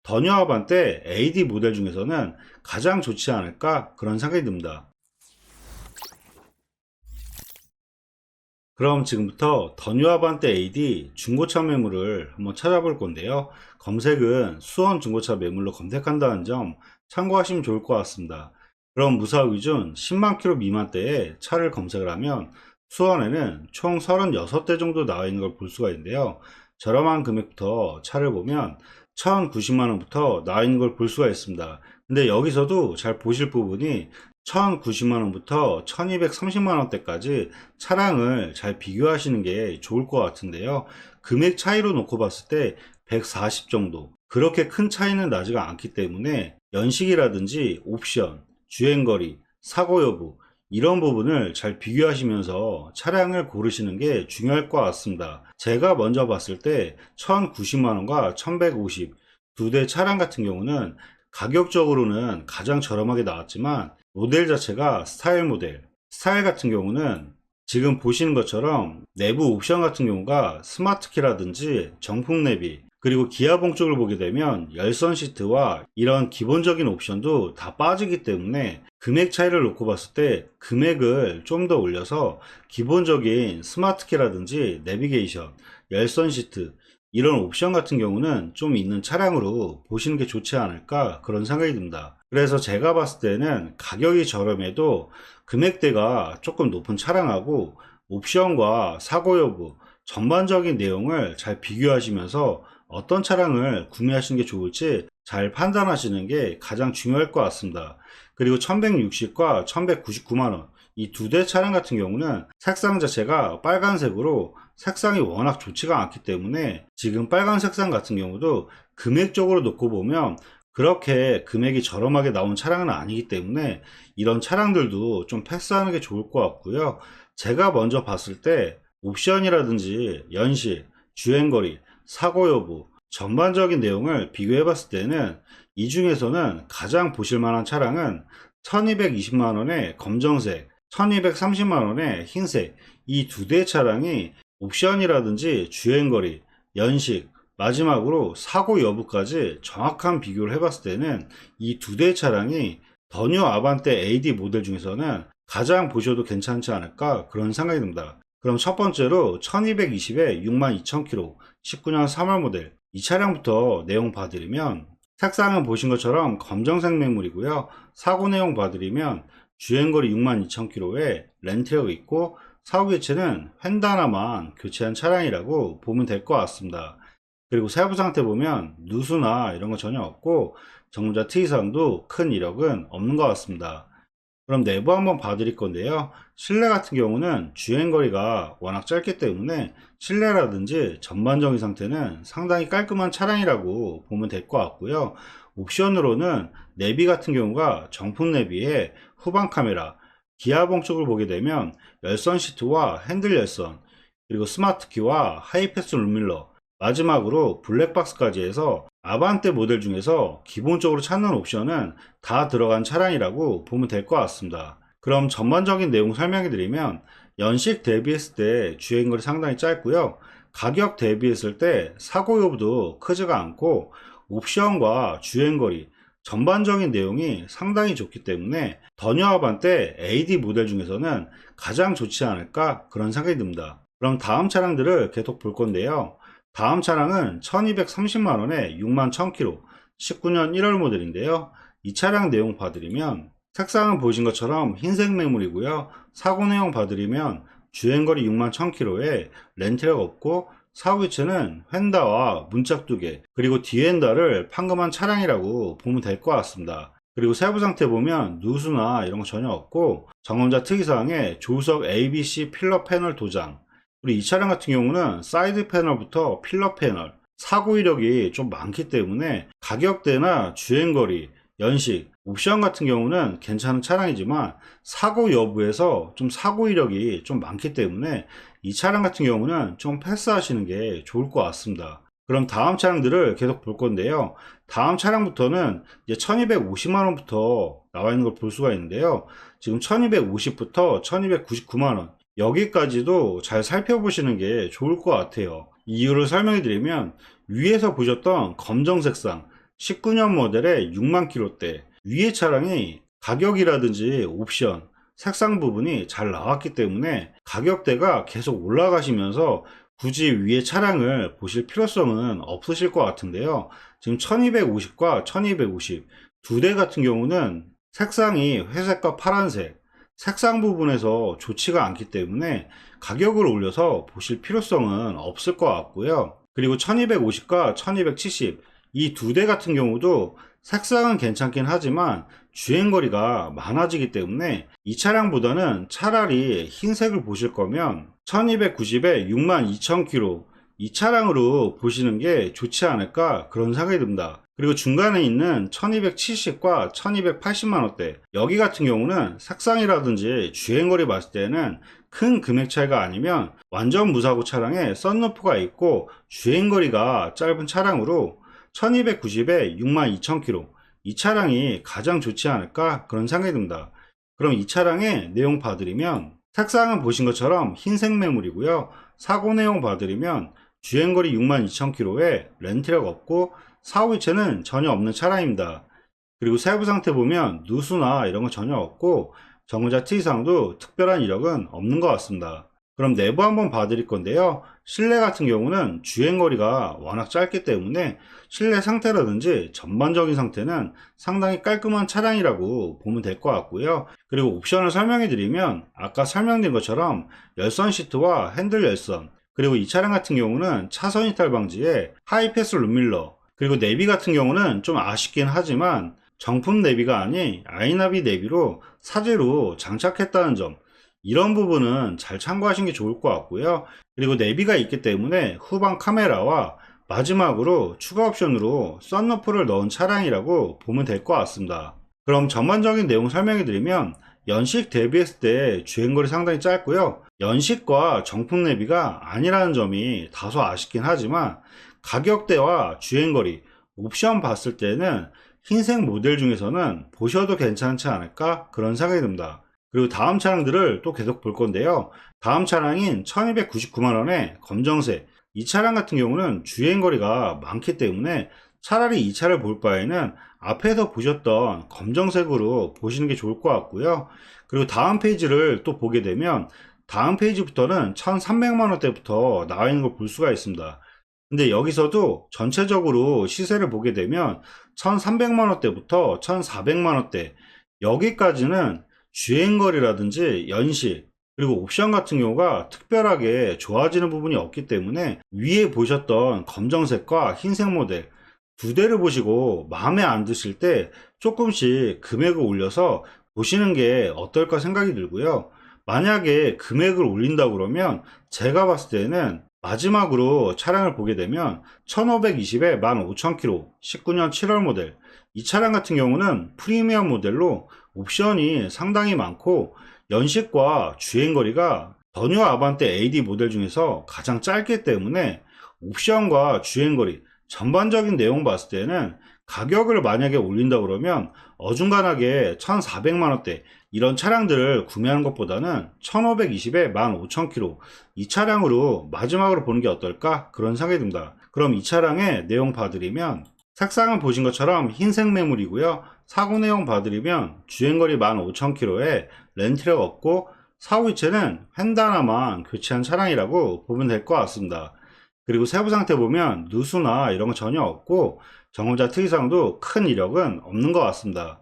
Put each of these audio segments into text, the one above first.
더뉴 아반떼 AD 모델 중에서는 가장 좋지 않을까 그런 생각이 듭니다. 그럼 지금부터 더뉴 아반떼 AD 중고차 매물을 한번 찾아볼 건데요. 검색은 수원 중고차 매물로 검색한다는 점 참고하시면 좋을 것 같습니다. 그럼 무사고 기준 10만 킬로 미만대의 차를 검색을 하면 수원에는 총 36대 정도 나와 있는 걸 볼 수가 있는데요. 저렴한 금액부터 차를 보면 1,090만 원부터 나와 있는 걸 볼 수가 있습니다. 근데 여기서도 잘 보실 부분이 1,090만 원부터 1,230만 원대까지 차량을 잘 비교하시는 게 좋을 것 같은데요. 금액 차이로 놓고 봤을 때 140 정도. 그렇게 큰 차이는 나지가 않기 때문에 연식이라든지 옵션, 주행거리, 사고 여부 이런 부분을 잘 비교하시면서 차량을 고르시는 게 중요할 것 같습니다. 제가 먼저 봤을 때 1,090만 원과 1,150 두 대 차량 같은 경우는 가격적으로는 가장 저렴하게 나왔지만 모델 자체가 스타일 모델. 스타일 같은 경우는 지금 보시는 것처럼 내부 옵션 같은 경우가 스마트키라든지 정품 내비, 그리고 기아봉 쪽을 보게 되면 열선 시트와 이런 기본적인 옵션도 다 빠지기 때문에 금액 차이를 놓고 봤을 때 금액을 좀 더 올려서 기본적인 스마트키라든지 내비게이션, 열선 시트 이런 옵션 같은 경우는 좀 있는 차량으로 보시는 게 좋지 않을까 그런 생각이 듭니다. 그래서 제가 봤을 때는 가격이 저렴해도 금액대가 조금 높은 차량하고 옵션과 사고 여부, 전반적인 내용을 잘 비교하시면서 어떤 차량을 구매하시는 게 좋을지 잘 판단하시는 게 가장 중요할 것 같습니다. 그리고 1160과 1199만원 이 두 대 차량 같은 경우는 색상 자체가 빨간색으로 색상이 워낙 좋지가 않기 때문에 지금 빨간 색상 같은 경우도 금액적으로 놓고 보면 그렇게 금액이 저렴하게 나온 차량은 아니기 때문에 이런 차량들도 좀 패스하는 게 좋을 것 같고요. 제가 먼저 봤을 때 옵션이라든지 연식, 주행거리, 사고 여부, 전반적인 내용을 비교해 봤을 때는 이 중에서는 가장 보실 만한 차량은 1220만 원의 검정색, 1230만 원의 흰색 이 두 대 차량이 옵션이라든지 주행거리, 연식, 마지막으로 사고 여부까지 정확한 비교를 해봤을 때는 이 두 대 차량이 더뉴 아반떼 AD 모델 중에서는 가장 보셔도 괜찮지 않을까 그런 생각이 듭니다. 그럼 첫 번째로 1220에 62,000km 19년 3월 모델 이 차량부터 내용 봐드리면 색상은 보신 것처럼 검정색 매물이고요. 사고 내용 봐드리면 주행거리 62,000km에 렌트가 있고 사후 교체는 휀다 하나만 교체한 차량이라고 보면 될 것 같습니다. 그리고 세부 상태 보면 누수나 이런 거 전혀 없고 정자 특이사항도 큰 이력은 없는 것 같습니다. 그럼 내부 한번 봐드릴 건데요. 실내 같은 경우는 주행거리가 워낙 짧기 때문에 실내라든지 전반적인 상태는 상당히 깔끔한 차량이라고 보면 될 것 같고요. 옵션으로는 내비 같은 경우가 정품 내비에 후방 카메라, 기아봉 쪽을 보게 되면 열선 시트와 핸들 열선, 그리고 스마트키와 하이패스 룸밀러, 마지막으로 블랙박스까지 해서 아반떼 모델 중에서 기본적으로 찾는 옵션은 다 들어간 차량이라고 보면 될 것 같습니다. 그럼 전반적인 내용 설명해 드리면 연식 대비했을 때 주행거리 상당히 짧고요. 가격 대비했을 때 사고 여부도 크지가 않고 옵션과 주행거리 전반적인 내용이 상당히 좋기 때문에 더뉴 아반떼 AD 모델 중에서는 가장 좋지 않을까 그런 생각이 듭니다. 그럼 다음 차량들을 계속 볼 건데요. 다음 차량은 1230만원에 61,000km 19년 1월 모델인데요. 이 차량 내용 봐드리면 색상은 보신 것처럼 흰색 매물이고요. 사고 내용 봐드리면 주행거리 61,000km에 렌트가 없고 사후교체는 휀다와 문짝 2개 그리고 뒤엔다를 판금한 차량이라고 보면 될 것 같습니다. 그리고 세부 상태 보면 누수나 이런 거 전혀 없고 점검자 특이사항에 조수석 ABC 필러 패널 도장, 그리고 이 차량 같은 경우는 사이드 패널부터 필러 패널, 사고 이력이 좀 많기 때문에 가격대나 주행거리, 연식, 옵션 같은 경우는 괜찮은 차량이지만 사고 여부에서 좀 사고 이력이 좀 많기 때문에 이 차량 같은 경우는 좀 패스하시는 게 좋을 것 같습니다. 그럼 다음 차량들을 계속 볼 건데요. 다음 차량부터는 이제 1250만원부터 나와 있는 걸 볼 수가 있는데요. 지금 1250부터 1299만원 여기까지도 잘 살펴보시는 게 좋을 것 같아요. 이유를 설명해 드리면 위에서 보셨던 검정 색상 19년 모델의 6만 킬로대, 위의 차량이 가격이라든지 옵션, 색상 부분이 잘 나왔기 때문에 가격대가 계속 올라가시면서 굳이 위의 차량을 보실 필요성은 없으실 것 같은데요. 지금 1250과 1250 두 대 같은 경우는 색상이 회색과 파란색, 색상 부분에서 좋지가 않기 때문에 가격을 올려서 보실 필요성은 없을 것 같고요. 그리고 1250과 1270 이 두 대 같은 경우도 색상은 괜찮긴 하지만 주행거리가 많아지기 때문에 이 차량보다는 차라리 흰색을 보실 거면 1290에 62,000km 이 차량으로 보시는 게 좋지 않을까 그런 생각이 듭니다. 그리고 중간에 있는 1270과 1280만원대 여기 같은 경우는 색상이라든지 주행거리 봤을 때는 큰 금액 차이가 아니면 완전 무사고 차량에 썬루프가 있고 주행거리가 짧은 차량으로 1290에 62,000km 이 차량이 가장 좋지 않을까 그런 생각이 듭니다. 그럼 이 차량의 내용 봐드리면 색상은 보신 것처럼 흰색 매물이고요. 사고 내용 봐드리면 주행거리 62,000km에 렌트력 없고 사후이체는 전혀 없는 차량입니다. 그리고 세부 상태 보면 누수나 이런 거 전혀 없고 정거자 특이사항도 특별한 이력은 없는 것 같습니다. 그럼 내부 한번 봐드릴 건데요. 실내 같은 경우는 주행거리가 워낙 짧기 때문에 실내 상태라든지 전반적인 상태는 상당히 깔끔한 차량이라고 보면 될 것 같고요. 그리고 옵션을 설명해 드리면 아까 설명드린 것처럼 열선 시트와 핸들 열선, 그리고 이 차량 같은 경우는 차선 이탈 방지에 하이패스 룸밀러, 그리고 내비 같은 경우는 좀 아쉽긴 하지만 정품 내비가 아닌 아이나비 내비로 사제로 장착했다는 점, 이런 부분은 잘 참고하시는 게 좋을 것 같고요. 그리고 내비가 있기 때문에 후방 카메라와 마지막으로 추가 옵션으로 썬루프를 넣은 차량이라고 보면 될 것 같습니다. 그럼 전반적인 내용 설명해 드리면 연식 대비했을 때 주행거리 상당히 짧고요. 연식과 정품 내비가 아니라는 점이 다소 아쉽긴 하지만 가격대와 주행거리, 옵션 봤을 때는 흰색 모델 중에서는 보셔도 괜찮지 않을까 그런 생각이 듭니다. 그리고 다음 차량들을 또 계속 볼 건데요. 다음 차량인 1299만원의 검정색 이 차량 같은 경우는 주행거리가 많기 때문에 차라리 이 차를 볼 바에는 앞에서 보셨던 검정색으로 보시는 게 좋을 것 같고요. 그리고 다음 페이지를 또 보게 되면 다음 페이지부터는 1300만원대부터 나와 있는 걸 볼 수가 있습니다. 근데 여기서도 전체적으로 시세를 보게 되면 1300만원대부터 1400만원대 여기까지는 주행거리라든지 연식, 그리고 옵션 같은 경우가 특별하게 좋아지는 부분이 없기 때문에 위에 보셨던 검정색과 흰색 모델 두 대를 보시고 마음에 안 드실 때 조금씩 금액을 올려서 보시는 게 어떨까 생각이 들고요. 만약에 금액을 올린다고 그러면 제가 봤을 때는 마지막으로 차량을 보게 되면 1520에 15,000km 19년 7월 모델 이 차량 같은 경우는 프리미엄 모델로 옵션이 상당히 많고 연식과 주행거리가 더뉴 아반떼 AD 모델 중에서 가장 짧기 때문에 옵션과 주행거리 전반적인 내용 봤을 때는 가격을 만약에 올린다 그러면 어중간하게 1400만원대 이런 차량들을 구매하는 것보다는 1520에 15,000km 이 차량으로 마지막으로 보는 게 어떨까 그런 생각이 듭니다. 그럼 이 차량의 내용 봐드리면 색상은 보신 것처럼 흰색 매물이고요. 사고 내용 봐드리면 주행거리 15,000km에 렌트력 없고 사후이체는 휀다 하나만 교체한 차량이라고 보면 될 것 같습니다. 그리고 세부 상태 보면 누수나 이런 거 전혀 없고 정거자 특이사항도 큰 이력은 없는 것 같습니다.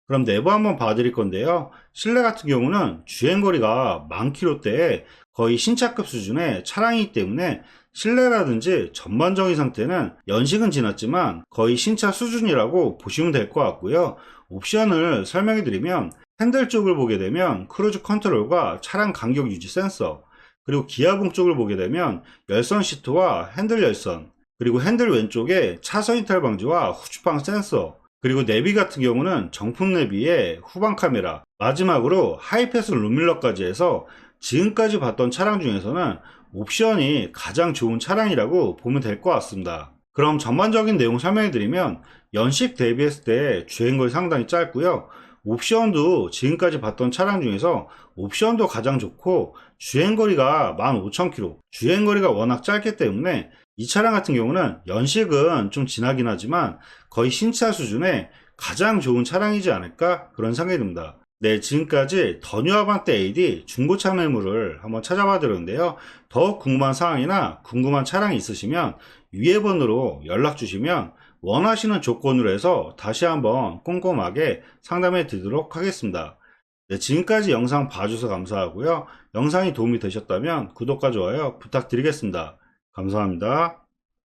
그럼 내부 한번 봐드릴 건데요. 실내 같은 경우는 주행거리가 만 킬로대에 거의 신차급 수준의 차량이기 때문에 실내라든지 전반적인 상태는 연식은 지났지만 거의 신차 수준이라고 보시면 될 것 같고요. 옵션을 설명해 드리면 핸들 쪽을 보게 되면 크루즈 컨트롤과 차량 간격 유지 센서, 그리고 기아봉 쪽을 보게 되면 열선 시트와 핸들 열선, 그리고 핸들 왼쪽에 차선 이탈 방지와 후추방 센서, 그리고 내비 같은 경우는 정품 내비에 후방 카메라, 마지막으로 하이패스 룸밀러까지 해서 지금까지 봤던 차량 중에서는 옵션이 가장 좋은 차량이라고 보면 될 것 같습니다. 그럼 전반적인 내용 설명해 드리면 연식 대비했을 때 주행거리 상당히 짧고요. 옵션도 지금까지 봤던 차량 중에서 옵션도 가장 좋고 주행거리가 15,000km 주행거리가 워낙 짧기 때문에 이 차량 같은 경우는 연식은 좀 지나긴 하지만 거의 신차 수준의 가장 좋은 차량이지 않을까 그런 생각이 듭니다. 네, 지금까지 더 뉴 아반떼 AD 중고차 매물을 한번 찾아봐 드렸는데요. 더 궁금한 사항이나 궁금한 차량이 있으시면 위에 번호로 연락 주시면 원하시는 조건으로 해서 다시 한번 꼼꼼하게 상담해 드리도록 하겠습니다. 네, 지금까지 영상 봐주셔서 감사하고요. 영상이 도움이 되셨다면 구독과 좋아요 부탁드리겠습니다. 감사합니다.